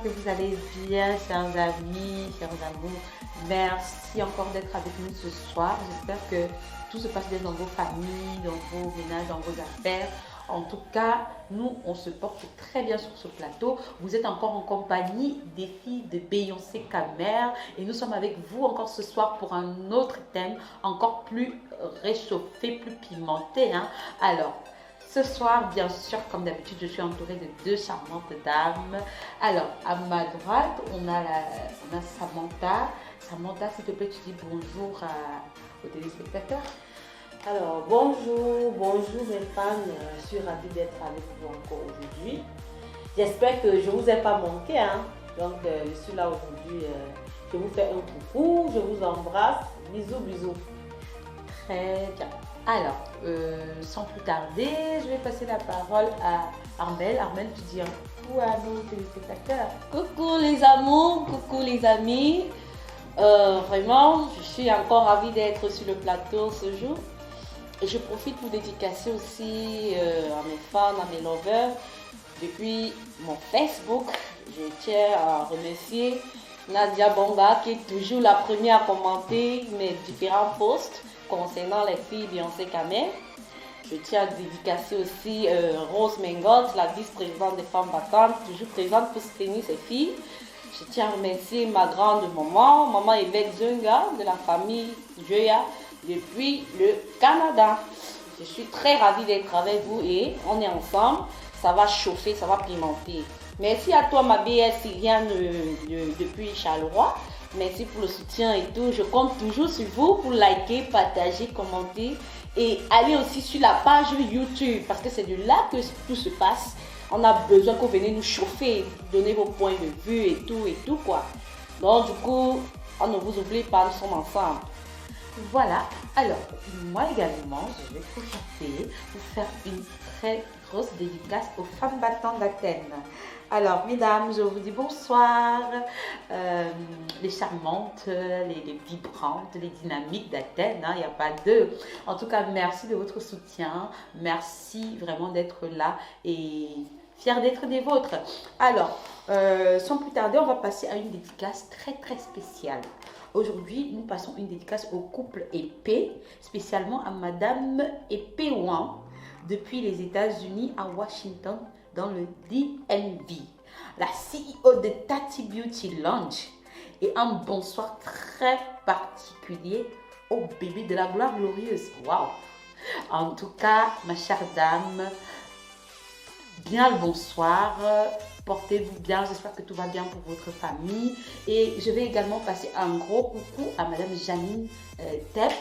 j'espère que vous allez bien, chers amis, chers amours. Merci encore d'être avec nous ce soir. J'espère que tout se passe bien dans vos familles, dans vos ménages, dans vos affaires. En tout cas, nous, on se porte très bien sur ce plateau. Vous êtes encore en compagnie des filles de Beyoncé Camer et nous sommes avec vous encore ce soir pour un autre thème encore plus réchauffé, plus pimenté. Alors, ce soir, bien sûr, comme d'habitude, je suis entourée de deux charmantes dames. Alors, à ma droite, on a Samantha. Samantha, s'il te plaît, tu dis bonjour aux téléspectateurs. Alors, bonjour mes fans, je suis ravie d'être avec vous encore aujourd'hui. J'espère que je ne vous ai pas manqué, Donc, je suis là aujourd'hui, je vous fais un coucou, je vous embrasse, bisous. Très bien. Alors, sans plus tarder, je vais passer la parole à Armelle. Armelle, tu dis un coucou à nos téléspectateurs. Coucou les amours, coucou les amis. Vraiment, je suis encore ravie d'être sur le plateau ce jour. Et je profite pour dédicacer aussi à mes fans, à mes lovers. Depuis mon Facebook, je tiens à remercier Nadia Bonga qui est toujours la première à commenter mes différents posts concernant les filles Beyoncé Camer. Je tiens à dédicacer aussi Rose Mengot, la vice-présidente des femmes battantes, toujours présente pour soutenir ces filles. Je tiens à remercier ma grande maman Yvette Zunga de la famille Joya depuis le Canada. Je suis très ravie d'être avec vous et on est ensemble. Ça va chauffer, ça va pimenter. Merci à toi ma BS Sylviane depuis Charleroi. Merci pour le soutien et tout. Je compte toujours sur vous pour liker, partager, commenter et aller aussi sur la page YouTube parce que c'est de là que tout se passe. On a besoin que vous venez nous chauffer, donner vos points de vue et tout quoi. Donc du coup, on ne vous oublie pas, nous sommes ensemble. Voilà, alors moi également, je vais profiter pour faire une très grosse dédicace aux femmes battantes d'Athènes. Alors mesdames, je vous dis bonsoir, les charmantes, les vibrantes, les dynamiques d'Athènes, il n'y a pas deux. En tout cas, merci de votre soutien, merci vraiment d'être là et fière d'être des vôtres. Alors, sans plus tarder, on va passer à une dédicace très très spéciale. Aujourd'hui, nous passons une dédicace au couple Épée, spécialement à Madame Épée Wang, depuis les États-Unis à Washington, dans le DMV. La CEO de Tati Beauty Lounge. Et un bonsoir très particulier au bébé de la gloire glorieuse. Waouh! En tout cas, ma chère dame, bien le bonsoir. Portez-vous bien, j'espère que tout va bien pour votre famille. Et je vais également passer un gros coucou à Madame Janine Tepp,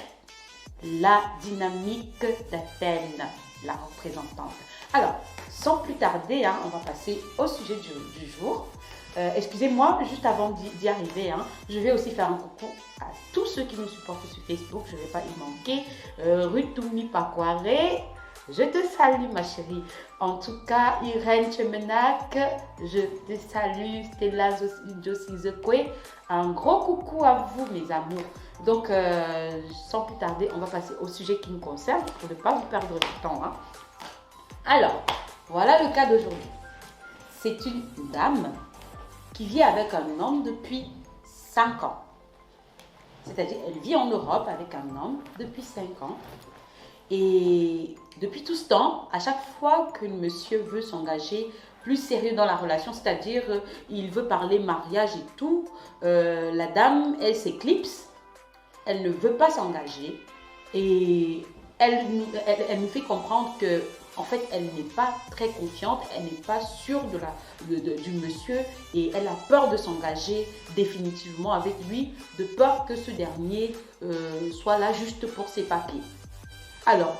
la dynamique d'Athènes, la représentante. Alors, sans plus tarder, on va passer au sujet du jour. Excusez-moi, juste avant d'y arriver, je vais aussi faire un coucou à tous ceux qui nous supportent sur Facebook. Je ne vais pas y manquer. Rutumi Pakware, je te salue ma chérie. En tout cas, Irène Chemenak, je te salue. Stella Josizekwe, un gros coucou à vous mes amours. Donc, sans plus tarder, on va passer au sujet qui nous concerne pour ne pas vous perdre du temps. Alors, voilà le cas d'aujourd'hui. C'est une dame qui vit avec un homme depuis 5 ans. C'est-à-dire, elle vit en Europe avec un homme depuis 5 ans. Et depuis tout ce temps, à chaque fois que le monsieur veut s'engager plus sérieux dans la relation, c'est-à-dire il veut parler mariage et tout, la dame, elle s'éclipse, elle ne veut pas s'engager et elle nous fait comprendre que en fait, elle n'est pas très confiante, elle n'est pas sûre du monsieur et elle a peur de s'engager définitivement avec lui, de peur que ce dernier soit là juste pour ses papiers. Alors,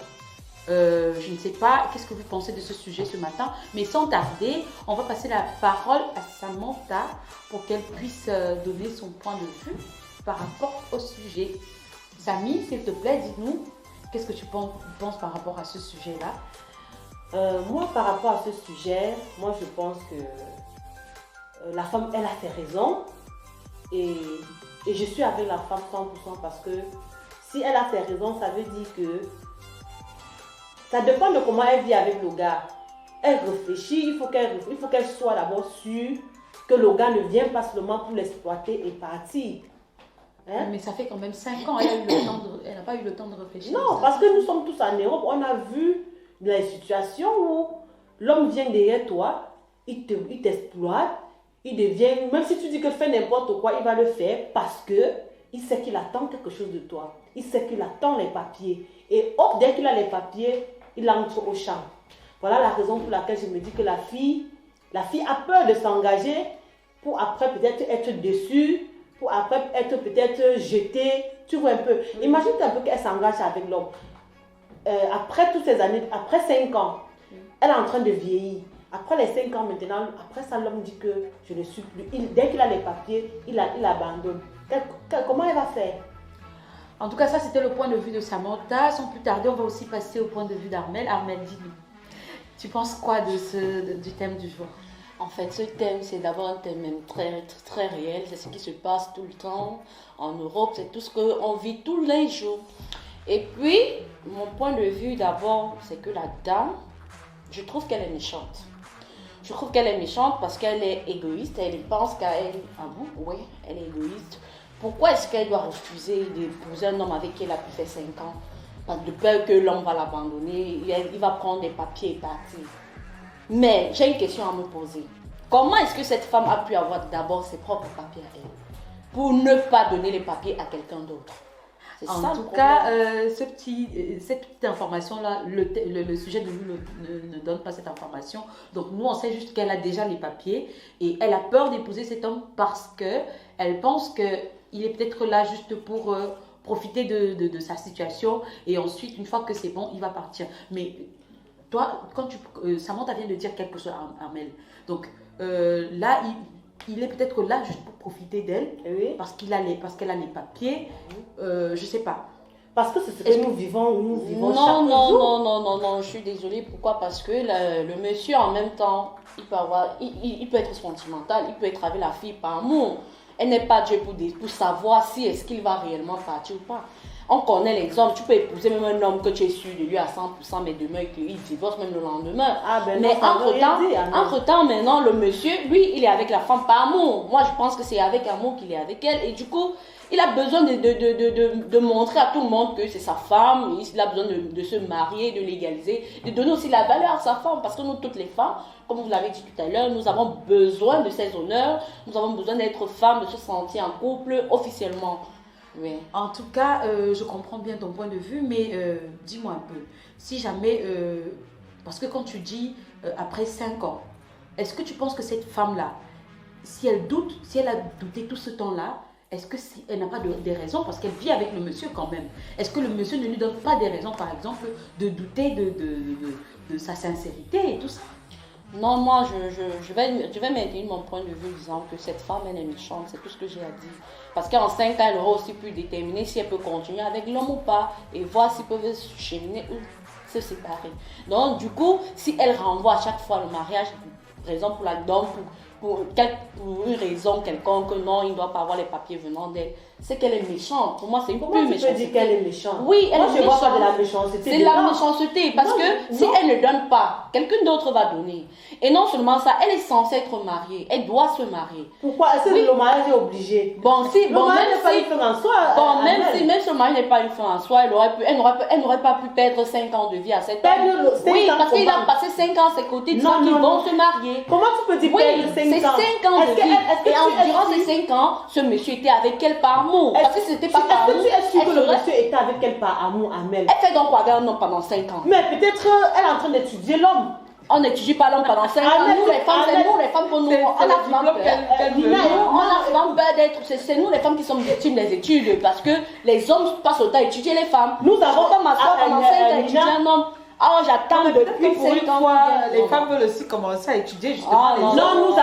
je ne sais pas qu'est-ce que vous pensez de ce sujet ce matin, mais sans tarder, on va passer la parole à Samantha pour qu'elle puisse donner son point de vue par rapport au sujet. Samy, s'il te plaît, dis-nous, qu'est-ce que tu penses par rapport à ce sujet-là? Moi, par rapport à ce sujet, moi je pense que la femme, elle a ses raisons et je suis avec la femme 100% parce que si elle a ses raisons, ça veut dire que ça dépend de comment elle vit avec le gars. Elle réfléchit, il faut qu'elle soit d'abord sûre que le gars ne vient pas seulement pour l'exploiter et partir. Hein? Mais ça fait quand même 5 ans, elle n'a pas eu le temps de réfléchir. Non, parce que nous sommes tous en Europe, on a vu les situations où l'homme vient derrière toi, il t'exploite, il devient, même si tu dis que fais n'importe quoi, il va le faire parce que il sait qu'il attend quelque chose de toi. Il sait qu'il attend les papiers. Et hop, dès qu'il a les papiers, il entre au champ. Voilà la raison pour laquelle je me dis que la fille a peur de s'engager pour après peut-être être déçue, pour après être peut-être jetée. Tu vois un peu. Imagine un peu qu'elle s'engage avec l'homme. Après toutes ces années, après 5 ans, elle est en train de vieillir. Après les 5 ans maintenant, après ça, l'homme dit que je ne suis plus. Dès qu'il a les papiers, il abandonne. Comment elle va faire? En tout cas, ça c'était le point de vue de Samantha. Sans plus tarder, on va aussi passer au point de vue d'Armel. Armel, dis-nous. Tu penses quoi du thème du jour? En fait, ce thème, c'est d'abord un thème très, très réel. C'est ce qui se passe tout le temps en Europe. C'est tout ce qu'on vit tous les jours. Et puis, mon point de vue d'abord, c'est que la dame, je trouve qu'elle est méchante. Je trouve qu'elle est méchante parce qu'elle est égoïste. Elle pense qu'à elle. Ah bon? Oui, elle est égoïste. Pourquoi est-ce qu'elle doit refuser d'épouser un homme avec qui elle a pu faire 5 ans? Parce de peur que l'homme va l'abandonner, il va prendre des papiers et partir. Mais j'ai une question à me poser. Comment est-ce que cette femme a pu avoir d'abord ses propres papiers à elle pour ne pas donner les papiers à quelqu'un d'autre? En tout cas, cette petite information-là, le sujet de nous ne donne pas cette information. Donc nous, on sait juste qu'elle a déjà les papiers et elle a peur d'épouser cet homme parce qu'elle pense qu'il est peut-être là juste pour profiter de sa situation et ensuite, une fois que c'est bon, il va partir. Mais toi, Samantha vient de dire quelque chose à Armel. Donc là, il est peut-être là juste pour profiter d'elle, oui. parce qu'elle a les papiers, je sais pas. Parce que c'est ce que nous vivons non, chaque jour. Non, je suis désolée. Pourquoi? Parce que le monsieur, en même temps, il peut être sentimental, il peut être avec la fille par amour. Elle n'est pas Dieu pour savoir si est-ce qu'il va réellement partir ou pas. On connaît les hommes, tu peux épouser même un homme que tu es sûr de lui à 100%, mais demain qu'il divorce même le lendemain. Mais entre-temps, maintenant, le monsieur, lui, il est avec la femme par amour. Moi, je pense que c'est avec amour qu'il est avec elle. Et du coup, il a besoin de montrer à tout le monde que c'est sa femme. Il a besoin de se marier, de légaliser, de donner aussi la valeur à sa femme. Parce que nous, toutes les femmes, comme vous l'avez dit tout à l'heure, nous avons besoin de ces honneurs. Nous avons besoin d'être femmes, de se sentir en couple officiellement. Oui. En tout cas, je comprends bien ton point de vue, mais dis-moi un peu, si jamais, parce que quand tu dis après 5 ans, est-ce que tu penses que cette femme-là, si elle a douté tout ce temps-là, est-ce qu'elle n'a pas des raisons, parce qu'elle vit avec le monsieur quand même, est-ce que le monsieur ne lui donne pas des raisons, par exemple, de douter de sa sincérité et tout ça? Non, moi, je vais maintenir mon point de vue disant que cette femme, elle est méchante, c'est tout ce que j'ai à dire. Parce qu'en 5 ans, elle aura aussi pu déterminer si elle peut continuer avec l'homme ou pas et voir s'ils peuvent se cheminer ou se séparer. Donc, du coup, si elle renvoie à chaque fois le mariage, par exemple pour la dame, pour une raison quelconque, non, il ne doit pas avoir les papiers venant d'elle, c'est qu'elle est méchante. Pour moi, c'est une pure méchanceté. Pourquoi tu peux dire qu'elle est méchante? Oui, elle est méchante. Moi, je vois pas de la méchanceté. C'est la méchanceté, parce que si elle ne donne pas, quelqu'un d'autre va donner. Et non seulement ça, elle est censée être mariée. Elle doit se marier. Pourquoi? Est-ce que le mariage est obligé? Même si le mariage n'est pas une fin en soi, elle n'aurait pas pu perdre 5 ans de vie à cette homme. Oui, parce qu'il a passé 5 ans à ses côtés, disant qu'ils vont se marier. Comment tu peux dire perdre 5 ans? C'est 5 ans de vie. Et durant ces 5 ans, ce monsieur était avec elle par amour. Parce que c'était pas par amour. Est-ce que tu es sûr que le monsieur était avec elle par amour, Amel? Elle fait donc quoi avec un homme pendant 5 ans? Mais peut-être elle est en train d'étudier l'homme. On n'étudie pas l'homme pendant 5 ans. Nous, les femmes, c'est nous, les femmes, on a souvent peur d'être. C'est nous, les femmes, qui sommes victimes des études. Parce que les hommes passent autant à étudier les femmes. Nous avons pas m'asseoir pendant 5 ans à étudier un homme. Ah, j'attends depuis pour une fois, les femmes veulent aussi commencer à étudier justement. Non, nous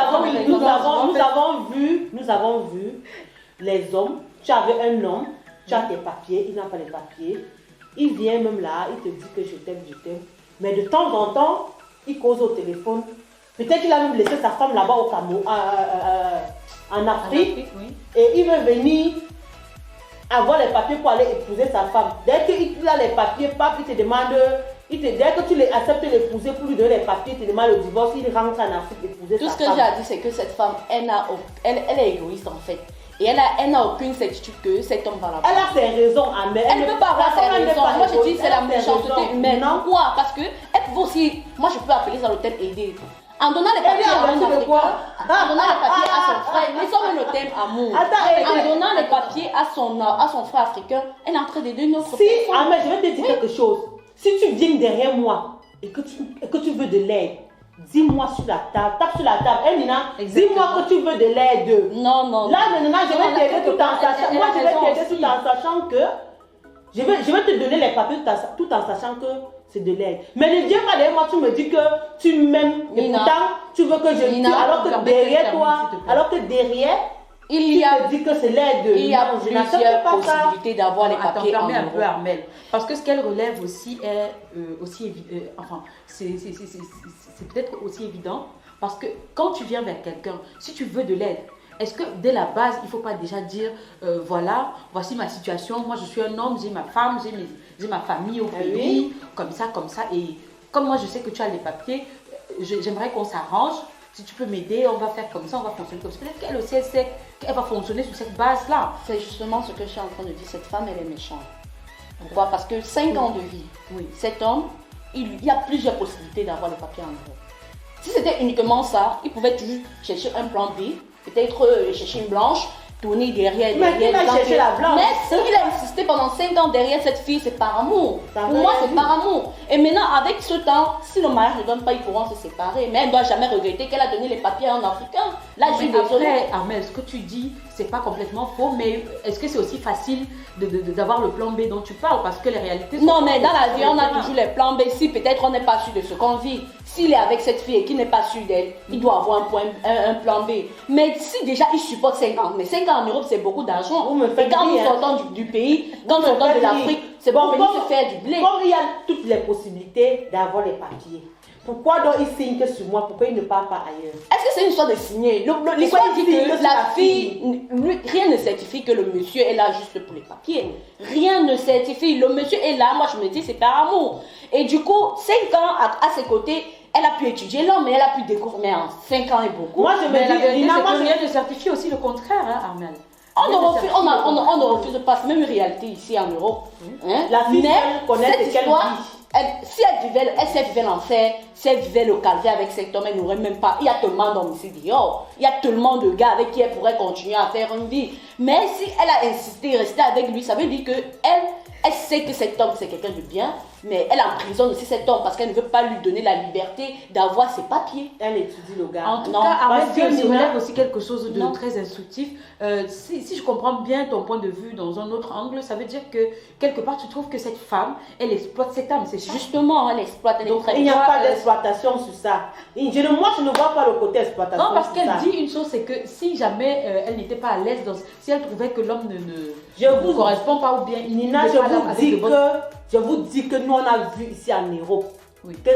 avons vu les hommes. Tu avais un homme, tu as tes papiers, il n'a pas les papiers. Il vient même là, il te dit que je t'aime. Mais de temps en temps, il cause au téléphone. Peut-être qu'il a même laissé sa femme là-bas au Cameroun, en Afrique. Oui. Et il veut venir avoir les papiers pour aller épouser sa femme. Dès qu'il a les papiers, pape, il te demande Dès que tu acceptes l'épouser pour lui donner les papiers, tu demandes le divorce, il rentre en Afrique épouser Tout sa ce que femme. j'ai dit, c'est que cette femme, elle est égoïste en fait. Et elle n'a aucune certitude que cet homme va la voir. Elle a ses raisons, mais Elle ne peut pas avoir ses raisons. Moi, je dis c'est la méchanceté humaine. Non. Pourquoi? Parce que elle peut aussi, moi je peux appeler ça l'hôtel aider. En donnant les papiers à un Africain, en donnant les papiers à son frère, mais sans le thème amour. En donnant les papiers à son frère africain, elle est en train d'aider notre Si, mais je vais te dire quelque chose. Si tu viens derrière moi et que tu veux de l'aide, dis-moi sur la table, tape sur la table. Hey, Nina, dis-moi que tu veux de l'aide. Non. Là, maintenant, je vais t'aider tout en sachant. Moi, je vais t'aider tout en sachant que. Je vais te donner les papiers tout en sachant que c'est de l'aide. Mais ne viens pas derrière moi, tu me dis que tu m'aimes. Et pourtant, tu veux que je tue. Alors que derrière toi, il y a te dis que c'est l'aide. Il y a plusieurs possibilités d'avoir les papiers en un peu Europe. Armel. Parce que ce qu'elle relève aussi est c'est peut-être aussi évident. Parce que quand tu viens vers quelqu'un, si tu veux de l'aide, est-ce que dès la base, il ne faut pas déjà dire, voilà, voici ma situation, moi je suis un homme, j'ai ma femme, j'ai ma famille au pays, comme ça, et comme moi je sais que tu as les papiers, j'aimerais qu'on s'arrange, si tu peux m'aider, on va faire comme ça, on va fonctionner comme ça. Peut-être qu'elle aussi, elle sait qu'elle va fonctionner sur cette base-là. C'est justement ce que je suis en train de dire, cette femme, elle est méchante. Pourquoi? Parce que 5 ans de vie, cet homme, il y a plusieurs possibilités d'avoir les papiers en Europe. Si c'était uniquement ça, il pouvait toujours chercher un plan B, peut-être chercher une blanche, tourner derrière. Mais il va chercher la blanche. Mais s'il a insisté pendant 5 ans derrière cette fille, c'est par amour. Pour moi, c'est par amour. Et maintenant, avec ce temps, si le mariage ne donne pas, ils pourront se séparer. Mais elle ne doit jamais regretter qu'elle a donné les papiers à un Africain. Là, je suis désolée. Après, Armel, ce que tu dis, c'est pas complètement faux, mais est-ce que c'est aussi facile d'avoir le plan B dont tu parles? Parce que les réalités sont... Non, mais dans la vie, on a toujours les plans B. Si peut-être on n'est pas sûr de ce qu'on vit, s'il est avec cette fille et qu'il n'est pas sûr d'elle, il doit avoir un plan B. Mais si déjà il supporte 5 ans, mais 5 ans en Europe, c'est beaucoup d'argent. Et quand nous sortons du pays, quand nous sortons de l'Afrique, c'est pour venir se faire du blé. Comme il y a toutes les possibilités d'avoir les papiers, pourquoi donc il signe que sur moi? Pourquoi il ne part pas ailleurs? Est-ce que c'est une histoire de signer? L'histoire dit que la fille, rien ne certifie que le monsieur est là juste pour les papiers. Rien ne certifie. Le monsieur est là, moi je me dis c'est par amour. Et du coup, 5 ans à ses côtés, elle a pu étudier l'homme, mais elle a pu découvrir. Mais en 5 ans et beaucoup. Moi je me dis, Lina, moi rien ne certifie aussi le contraire, hein, Armel. On ne refuse pas, c'est même une réalité ici en Europe. Hein? La fille connaît ce qu'elle dit. Si elle vivait l'enfer, si elle vivait le calvaire avec cet homme, elle n'aurait même pas. Il y a tellement d'hommes ici dehors. Il y a tellement de gars avec qui elle pourrait continuer à faire une vie. Mais si elle a insisté, rester avec lui, ça veut dire qu'elle sait que cet homme c'est quelqu'un de bien, mais elle emprisonne aussi cet homme parce qu'elle ne veut pas lui donner la liberté d'avoir ses papiers. Elle étudie le gars. En tout cas, Armel, tu relèves aussi quelque chose de très instructif. Si je comprends bien ton point de vue dans un autre angle, ça veut dire que quelque part tu trouves que cette femme, elle exploite cet homme, c'est justement, elle exploite. Donc il n'y a pas d'exploitation sur ça. Moi je ne vois pas le côté exploitation. Non, parce qu'elle dit une chose, c'est que si jamais elle n'était pas à l'aise, si elle trouvait que l'homme ne correspond pas ou bien Nina, je vous dis que nous on a vu ici en Europe que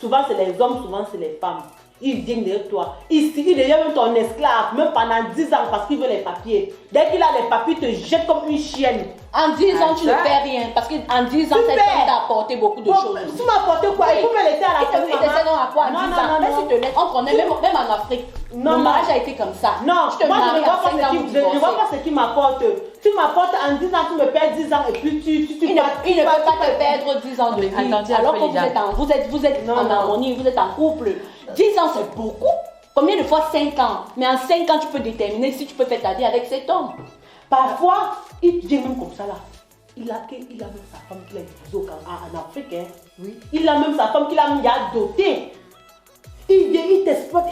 souvent c'est les hommes, souvent c'est les femmes. Ils viennent de toi. Il devient même ton esclave, même pendant 10 ans parce qu'il veut les papiers. Dès qu'il a les papiers, il te jette comme une chienne. En 10 ans, tu ne fais rien. Parce qu'en 10 ans, cet homme t'a apporté beaucoup de choses. Tu m'as apporté quoi? Il faut me laisser à la fin. Il te fait à quoi? Non. Si tu te laisses, on connaît, même en Afrique. Le mariage a été comme ça. Non, moi je ne vois pas ce qui m'apporte. Tu m'apportes en 10 ans, tu me perds 10 ans et puis tu il ne peut pas te perdre 10 ans de vie. Alors que vous êtes en harmonie, vous êtes en couple. 10 ans, c'est beaucoup. Combien de fois 5 ans? Mais en 5 ans, tu peux déterminer si tu peux faire ta vie avec cet homme. Parfois, il vient même comme ça là. Il a même sa femme qu'il a épousée en Afrique. Hein. Oui. Il a même sa femme qu'il a dotée. Il t'exploite.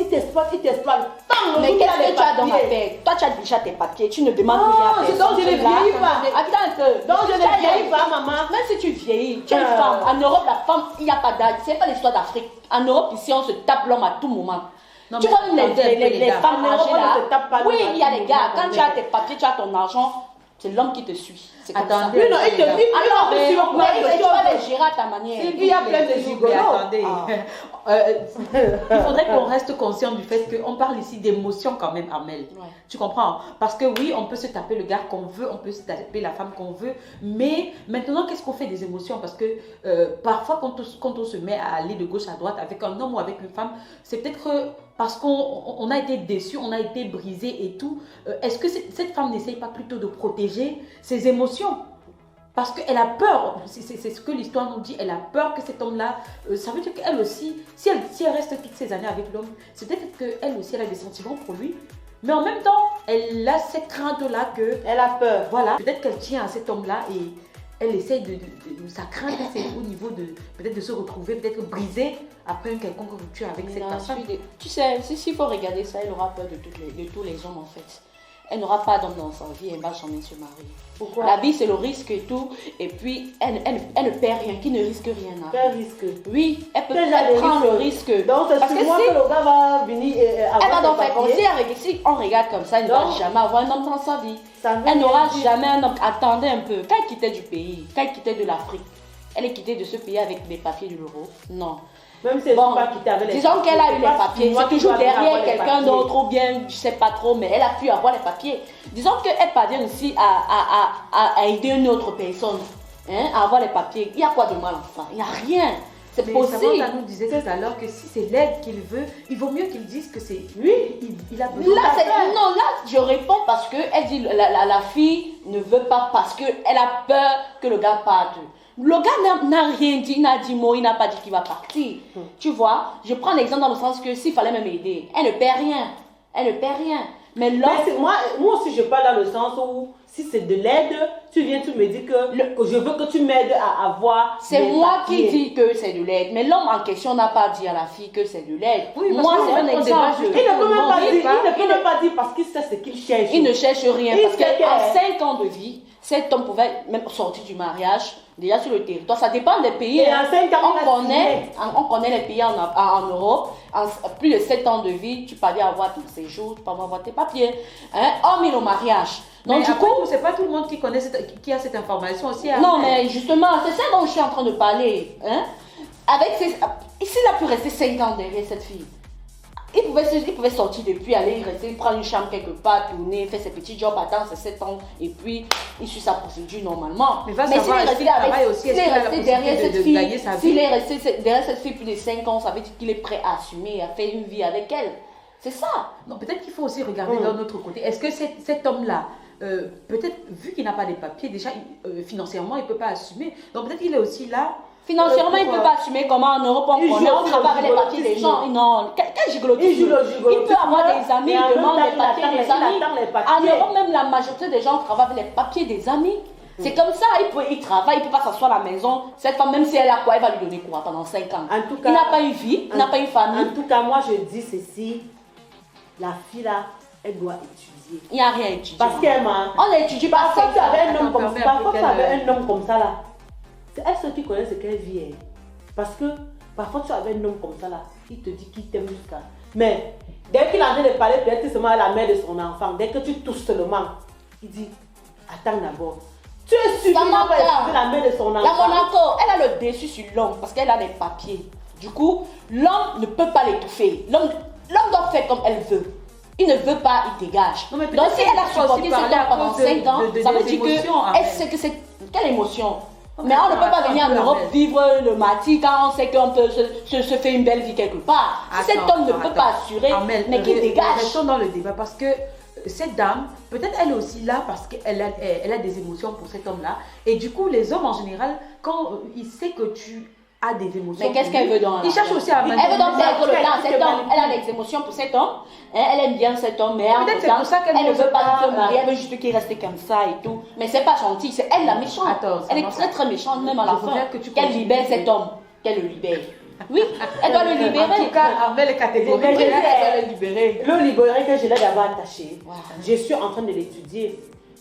Mais qu'est-ce que tu as dans la tête? Toi, tu as déjà tes papiers, tu ne demandes rien à personne. Donc je ne vieillis pas. Attends un peu. Donc je ne vieillis pas, maman. Même si tu vieillis, tu es une femme. En Europe, la femme, il n'y a pas d'âge. Ce n'est pas l'histoire d'Afrique. En Europe, ici, on se tape l'homme à tout moment. Non, tu vois même les femmes âgées là. Oui, il y a les gars. Quand tu as tes papiers, tu as ton argent. C'est l'homme qui te suit. C'est comme Attendez, ça. Oui, non, il te dit, Alors, mais, tu vas mais tu vas les gérer à ta manière. Il y a plein de gigolos. Attendez. Ah. Il faudrait qu'on reste conscient du fait qu'on parle ici d'émotions quand même, Armel. Ouais. Tu comprends? Parce que oui, on peut se taper le gars qu'on veut, on peut se taper la femme qu'on veut, mais maintenant, qu'est-ce qu'on fait des émotions? Parce que parfois, quand on se met à aller de gauche à droite avec un homme ou avec une femme, c'est peut-être parce qu'on a été déçu, on a été brisé et tout. Est-ce que cette femme n'essaye pas plutôt de protéger ses émotions? Parce qu'elle a peur, c'est ce que l'histoire nous dit, elle a peur que cet homme-là, ça veut dire qu'elle aussi, si elle reste toutes ces années avec l'homme, c'est peut-être qu'elle aussi, elle a des sentiments pour lui. Mais en même temps, elle a cette crainte-là que... Elle a peur. Voilà, peut-être qu'elle tient à cet homme-là et elle essaye sa crainte, c'est au niveau de, peut-être de se retrouver, peut-être brisée après une quelconque rupture avec cette personne. Tu sais, s'il faut regarder ça, elle aura peur de tous les hommes en fait. Elle n'aura pas d'homme dans sa vie, elle ne va jamais se marier. Pourquoi? La vie, c'est le risque et tout. Et puis, elle ne perd rien. Qui ne risque rien? Quel risque? Oui, elle peut Déjà, les prendre le risques. risque. Donc, c'est Parce sur que moi si que le gars va venir avoir elle va donc ses faire papiers. comme si on regarde comme ça, elle ne va Donc, jamais avoir un homme dans sa vie. Ça veut Elle n'aura dire- jamais un homme. Attendez un peu. Quand elle quittait du pays, quand elle quittait de l'Afrique, elle est quittée de ce pays avec les papiers de l'euro? Non. Même si elle Bon, ne pas quitter avec les disons papiers, qu'elle a eu c'est les pas papiers, moi c'est qui toujours dois avoir derrière les quelqu'un papiers. d'autre ou bien je sais pas trop, mais elle a pu avoir les papiers. Disons qu'elle parvient aussi à aider une autre personne à avoir les papiers. Il y a quoi de mal en ça? Il n'y a rien. C'est Mais possible. Samantha nous disait tout à l'heure que si c'est l'aide qu'il veut, il vaut mieux qu'il dise que c'est Oui. il a besoin Là, d'aide. non, là, je réponds parce qu'elle dit la fille ne veut pas parce qu'elle a peur que le gars parte. Le gars n'a rien dit, il n'a dit mot, il n'a pas dit qu'il va partir. Tu vois, je prends l'exemple dans le sens que s'il fallait même aider, elle ne perd rien. Elle ne perd rien. Mais l'homme. Mais moi aussi, je parle dans le sens où si c'est de l'aide, tu viens, tu me dis que je veux que tu m'aides à avoir. C'est mes moi papiers. qui dis que c'est de l'aide. Mais l'homme en question n'a pas dit à la fille que c'est de l'aide. Oui, parce Moi, que c'est un on débat exemple. juste- Il ne peut même pas Il dire, pas- il ne peut même pas dire parce qu'il sait ce qu'il cherche. Il ne cherche rien. Il Parce sait qu'en que- 5 ans de vie, cet homme pouvait même sortir du mariage, déjà sur le territoire. Ça dépend des pays. Et hein. en 5 ans, On connaît les pays en Europe. En plus de 7 ans de vie, tu peux aller avoir ton séjour, tu peux avoir tes papiers. Hormis le mariage. Donc, Mais du après, coup, c'est pas tout le monde qui connaît qui a cette information aussi. non, mais justement, c'est ça dont je suis en train de parler. S'il a pu rester 5 ans derrière cette fille, il pouvait sortir depuis, aller rester, prendre une chambre quelque part, tourner, faire ses petits jobs, attendre ses 7 ans, et puis il suit sa procédure normalement. Mais va s'il savoir, est est-ce resté qu'il travaille aussi, s'il est-ce est qu'il a la resté derrière possibilité cette de gagner sa fille, s'il vie? est resté derrière cette fille plus de 5 ans, ça veut dire qu'il est prêt à assumer, à faire une vie avec elle. C'est ça. Non, peut-être qu'il faut aussi regarder d'un autre côté. Est-ce que cet homme-là, peut-être vu qu'il n'a pas les papiers, déjà financièrement, il ne peut pas assumer. Donc peut-être qu'il est aussi là. Financièrement, il ne peut pas assumer comment en Europe on Il connaît, joue on aussi travaille avec le les papiers des gens. gigotisme. Non, quel gigotisme? Il joue le gigotisme. Il peut avoir des amis, Et en il même demande temps, les il papiers attend des les- amis. il attend les En papiers. Europe, même la majorité des gens travaillent avec les papiers des amis. C'est comme ça, il travaille, il ne peut pas s'asseoir à la maison. Cette femme, même si elle a quoi, elle va lui donner quoi pendant 5 ans. En tout Il cas- n'a pas une vie, il n'a pas une famille. En tout cas, moi, je dis ceci. La fille là, elle doit étudier. Il n'y a rien à étudier. Parce qu'elle m'a. On n'étudie pas Parfois, 5 tu avais ans. un homme comme Attends, ça. Parfois, tu permets avais qu'elle- un homme comme ça là. C'est elle seule qui connaît ce qu'elle vit. Hein. Parce que parfois, tu avais un homme comme ça là. Il te dit qu'il t'aime jusqu'à. Mais dès qu'il est en train de parler, peut-être seulement à la mère de son enfant. Dès que tu touches seulement, il dit attends d'abord. Tu es sûr qu'il n'a pas écouté la mère de son La enfant. Monaco, elle a le dessus sur l'homme parce qu'elle a les papiers. Du coup, l'homme ne peut pas l'étouffer. L'homme doit faire comme elle veut. Il ne veut pas, il dégage. Non, mais peut-être Donc si elle a qu'il faut aussi supporté cet parler homme à pendant cause 5 ans, ça veut des dire que émotions, elle Ahmed. sait que c'est... Quelle émotion? Non, Mais on ne peut pas attends, venir en attends, Europe Ahmed. vivre le martyr quand on sait qu'on peut se faire une belle vie quelque part. Si cet homme ne peut pas assurer, mais qu'il dégage. Restons dans le débat parce que cette dame, peut-être elle est aussi là parce qu'elle a des émotions pour cet homme-là. Et du coup, les hommes en général, quand il sait que tu as des émotions. Mais qu'est-ce pour qu'elle lui, veut dans la il cherche aussi à Elle veut donc perdre le temps. elle Cet homme, manipule. elle a des émotions pour cet homme. Elle aime bien cet homme, mais Peut-être c'est pour ça qu'elle elle ne ne veut veut pas pas, se marier. Elle veut juste qu'il reste comme ça et tout. Mais c'est pas gentil, c'est elle la méchante. Attends, Elle est Samantha. très très méchante, même à la Je fin. voudrais que tu Qu'elle continues. libère cet homme. Qu'elle le libère. Oui, elle doit le En libérer. tout cas, Armel est catégorique. Mais je Elle sais. doit le libérer. Le libérer que je l'ai d'abord attaché. Wow. Je suis en train de l'étudier.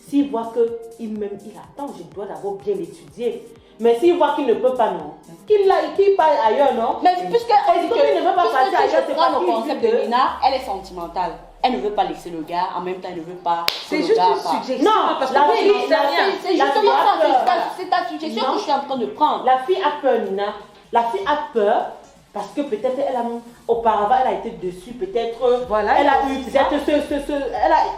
S'il voit qu'il m'aime, il attend, je dois d'abord bien l'étudier. Mais s'il voit qu'il ne peut pas, non. Qu'il parle ailleurs, non. Mais puisque elle dit Comme il ne veut pas partir ailleurs, c'est pas regarde le fille concept dit de que- Nina, elle est sentimentale. Elle ne veut pas laisser le gars, en même temps, elle ne veut pas que C'est le juste gars une parte. suggestion. Non, parce que la moi, fille, j'en sais rien. C'est La justement fille a ça, peur. c'est ta suggestion Non. que je suis en train de prendre. La fille a peur, Nina. La fille a peur parce que peut-être auparavant elle a été dessus, peut-être Voilà, elle a il y a eu aussi peut-être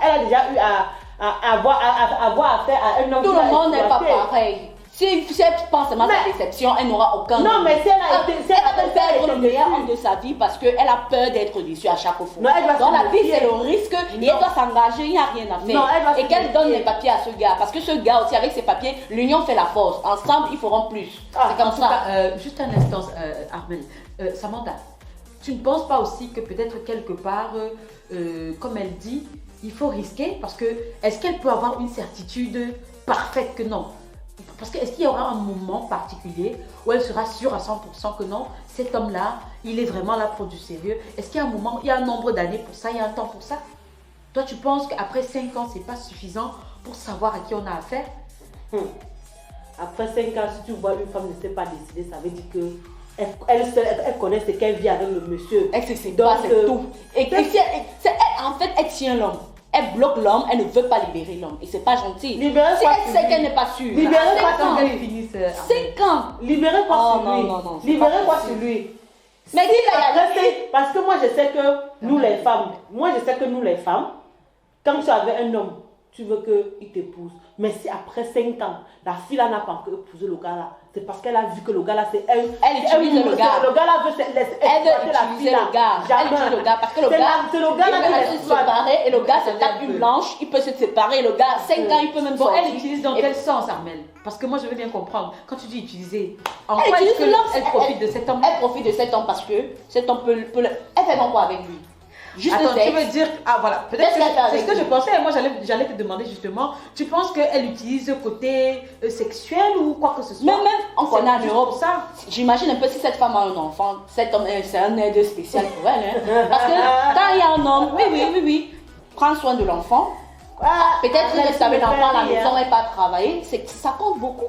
elle a déjà eu à avoir affaire à un homme. Tout qui le l'a monde n'est pas exploité. pareil. Si elle pense seulement à sa Mais- déception, elle n'aura aucun. Non, mais si elle a été, si Elle va elle perdre été le meilleur dessus. homme de sa vie parce qu'elle a peur d'être déçue à chaque fois. Non, elle va Dans se la vie, méfier. c'est le risque. Et elle doit s'engager, il n'y a rien à faire. Non, elle va et se qu'elle donne méfier. les papiers à ce gars. Parce que ce gars aussi, avec ses papiers, l'union fait la force. Ensemble, ils feront plus. Ah, c'est comme En tout ça. cas, juste un instant, Armel. Samantha, tu ne penses pas aussi que peut-être quelque part, comme elle dit, il faut risquer parce que est-ce qu'elle peut avoir une certitude parfaite que non? Parce que est-ce qu'il y aura un moment particulier où elle sera sûre à 100% que non, cet homme-là, il est vraiment là pour du sérieux? Est-ce qu'il y a un moment, il y a un nombre d'années pour ça, il y a un temps pour ça? Toi, tu penses qu'après 5 ans, c'est pas suffisant pour savoir à qui on a affaire? Après 5 ans, si tu vois une femme ne s'est pas décidée, ça veut dire que elle connaît ce qu'elle vit avec le monsieur. Elle se sait Donc, pas, c'est tout. Et si en fait, elle tient l'homme. Elle bloque l'homme, elle ne veut pas libérer l'homme. Et c'est pas gentil. Libérer Si quoi elle sur sait lui? qu'elle n'est pas sûre. Libérer quoi Cinq sur ans. lui? Qu'elle finisse, 5 ans. Libérer quoi Oh, sur non, lui? non, non, c'est Libérer pas quoi possible. sur lui? Mais dis Parce que moi je sais que nous les femmes, quand tu avais un homme, tu veux qu'il t'épouse. Mais si après 5 ans, la fille là n'a pas encore épousé le gars là, c'est parce qu'elle a vu que le gars là c'est elle. Elle utilise le gars. Le gars là veut Elle exploiter veut la fille utiliser là. le gars. Elle utilise le gars parce que le C'est gars, c'est le gars là il qui peut se l'exploite. séparer et le gars se tape une blanche, il peut se séparer. Le gars, 5 ans, il peut même Bon, sortir. elle utilise dans Et- quel sens, Armel? Parce que moi, je veux bien comprendre. Quand tu dis utiliser, en Elle quoi est-ce utilise l'homme, qu'elle profite de cet homme? Elle profite de cet homme parce que cet homme elle fait donc quoi avec lui? Juste Attends, le tu sexe. veux dire... Ah, voilà. Peut-être Qu'est-ce que qu'elle fait c'est ce avec que je lui? pensais. Moi, j'allais te demander justement, tu penses qu'elle utilise le côté sexuel ou quoi que ce soit? Même on connaît en juste Europe. pour ça. J'imagine un peu si cette femme a un enfant, cet homme, c'est un aide spécial pour elle. Hein. Parce que quand il y a un homme, oui, prends soin de l'enfant. Peut-être que reste avec l'enfant à la maison et pas travailler, ça compte beaucoup.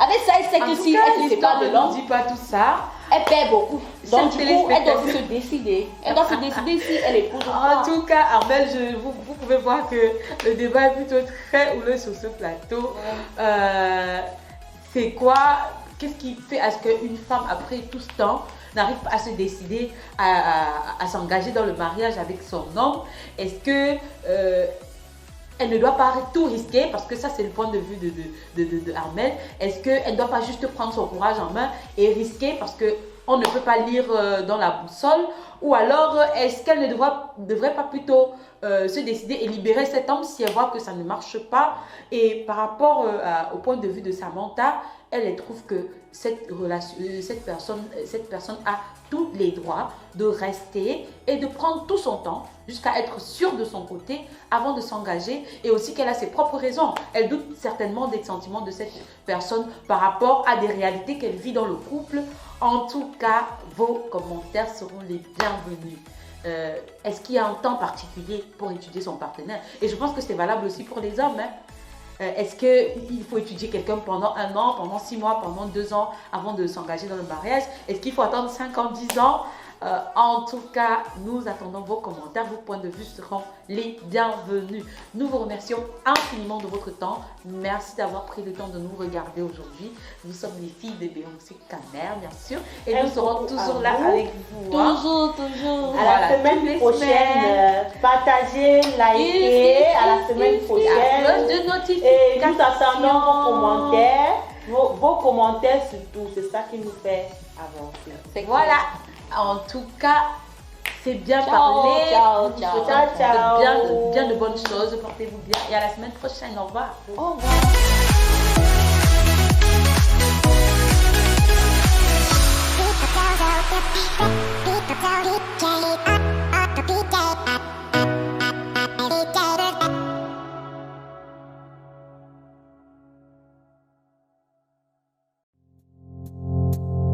Avec ça, elle sait En que tout si cas, elle ne sait l'histoire pas de ne l'homme, nous dit pas tout ça. elle perd beaucoup. Donc Cette du coup, elle doit téléspectatrice- se décider. Elle doit se décider si elle épouse ou En pas. tout cas, Armel, vous pouvez voir que le débat est plutôt très houleux sur ce plateau. C'est quoi? Qu'est-ce qui fait à ce qu'une femme, après tout ce temps, n'arrive pas à se décider à s'engager dans le mariage avec son homme? Est-ce que elle ne doit pas tout risquer? Parce que ça, c'est le point de vue de Armel. Est-ce qu'elle ne doit pas juste prendre son courage en main et risquer parce qu'on ne peut pas lire dans la boussole? Ou alors, est-ce qu'elle ne devrait pas plutôt se décider et libérer cet homme si elle voit que ça ne marche pas? Et par rapport au point de vue de Samantha, elle trouve que cette personne a tous les droits de rester et de prendre tout son temps jusqu'à être sûre de son côté avant de s'engager, et aussi qu'elle a ses propres raisons. Elle doute certainement des sentiments de cette personne par rapport à des réalités qu'elle vit dans le couple. En tout cas, vos commentaires seront les bienvenus. Est-ce qu'il y a un temps particulier pour étudier son partenaire? Et je pense que c'est valable aussi pour les hommes. Est-ce qu'il faut étudier quelqu'un pendant 1 an, pendant 6 mois, pendant 2 ans avant de s'engager dans le mariage? Est-ce qu'il faut attendre 5 ans, 10 ans? En tout cas, nous attendons vos commentaires, vos points de vue seront les bienvenus. Nous vous remercions infiniment de votre temps. Merci d'avoir pris le temps de nous regarder aujourd'hui. Nous sommes les filles de Beyoncé Camer, bien sûr, et nous serons toujours là avec vous. Toujours. À la Voilà, toutes semaine les prochaine, semaines. Partagez, likez. À la semaine La prochaine. cloche de Et notification. nous attendons vos commentaires. Vos commentaires surtout, c'est ça qui nous fait avancer. Voilà. En tout cas, c'est bien Ciao, parlé. ciao, Nous ciao. souhaitons Ciao, ciao. bien de bonnes choses. Portez-vous bien. Et à la semaine prochaine. Au revoir. Au revoir. Beat the girls out, beat the girls out,